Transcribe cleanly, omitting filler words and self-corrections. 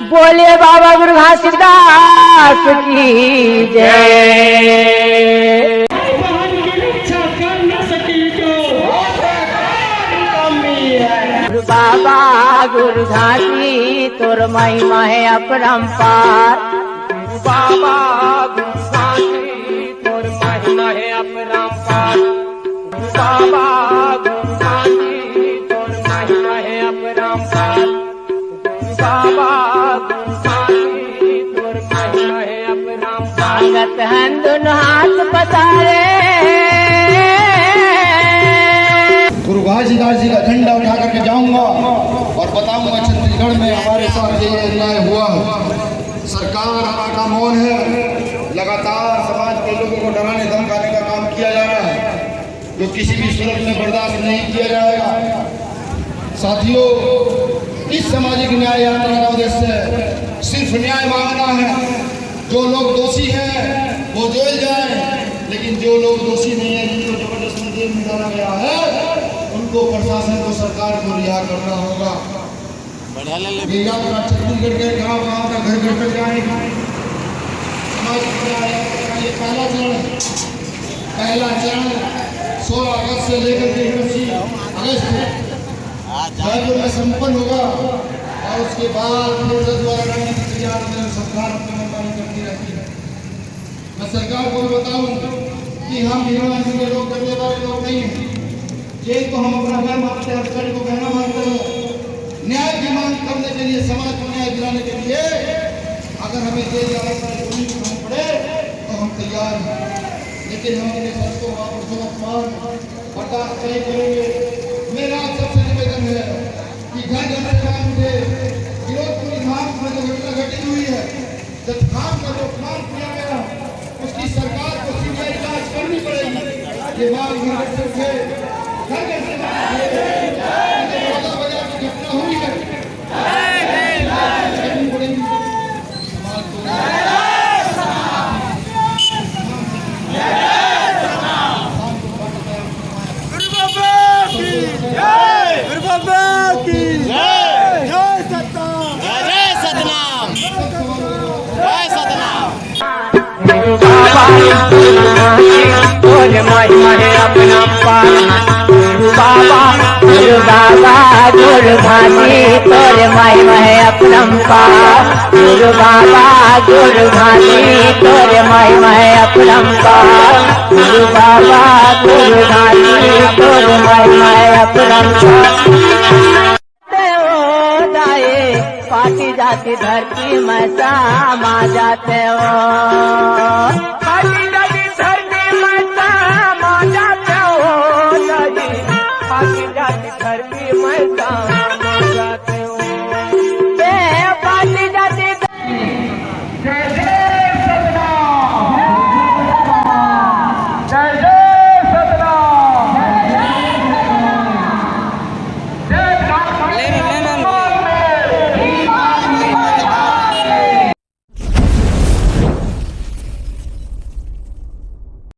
बोले बाबा गुरु घासीदास की जय। गुरु बाबा गुरु घासी तोर महिमा है अपरंपार। गुरु बाबा गुरु घासी तोर महिमा है अपरंपार। गुरु बाबा गुरु घासी तोर महिमा है अपरंपार। गुरु बाबा गुरु घासी तोर महिमा है अपरंपार। अंगत हैं दोनों हाथ पसारे। गुरु घासीदास जी का झंडा उठा करके जाऊंगा और बताऊंगा छत्तीसगढ़ में हमारे साथ ये अन्याय हुआ। सरकार हमारा मौन है, लगातार समाज के लोगों को डराने धमकाने का काम किया जा रहा है, जो किसी भी सूरत में बर्दाश्त नहीं किया जाएगा। साथियों, इस सामाजिक न्याय यात्रा का उद्देश्य सिर्फ न्याय मांगना है। जो लोग दोषी हैं वो जेल जाए, लेकिन जो लोग दोषी नहीं है, जिनको जबरदस्ती जेल में डाला गया है, उनको प्रशासन को, सरकार को रिहा करना होगा। ये यात्रा छत्तीसगढ़ के गाँव-गाँव का घर घर तक जाएगी। सामाजिक न्याय यात्रा का ये पहला चरण है। पहला चरण 16 अगस्त से लेकर के 21 अगस्त जयपुर में संपन्न होगा और उसके बाद द्वारा रणनीति तैयार होने सरकार अपनी मनमानी करती रहती है। मैं सरकार को भी बताऊं कि हम भीमराव जी के लोग करने वाले लोग नहीं हैं। जेल को हम अपना घर मानते हैं, अधिकारी को कहना मानते हैं। न्याय की मांग करने के लिए, समाज को न्याय दिलाने के लिए अगर हमें जेल जाने पड़े, गोली खानी पड़े तो हम तैयार हैं। लेकिन हम अपने सबको बर्दाश्त नहीं करेंगे। मेरा सबसे निवेदन है कि घर घर में काम उठे। फिरोजपुर धाम में जो घटना घटित हुई है, जब धाम का जो अपमान किया गया, उसकी सरकार को सीबीआई जांच करनी पड़ेगी। ये मांग घर से उठे, घर घर से बाजा की घटना हुई है, करनी पड़ेगी। गुरु बाबा की जय। सतनाम जय सतनाम जय सतनाम। गुरु बाबा तोर महिमा है अपरंपार। गुरु बाबा गुरु घासी तोर महिमा है अपरंपार। गुरु बाबा गुरु घासी तोर महिमा है अपरंपार। गुरु बाबा गुरु घासी तोर महिमा है अपरंपार। पाटी जाती धरती में सामा जाते हो। पाटी जाती धरती में सामा जाते हो। पाटी जाती धरती में सामा जाते हो। पाटी जाती जय जय सतनाम, जय जय सतनाम, जय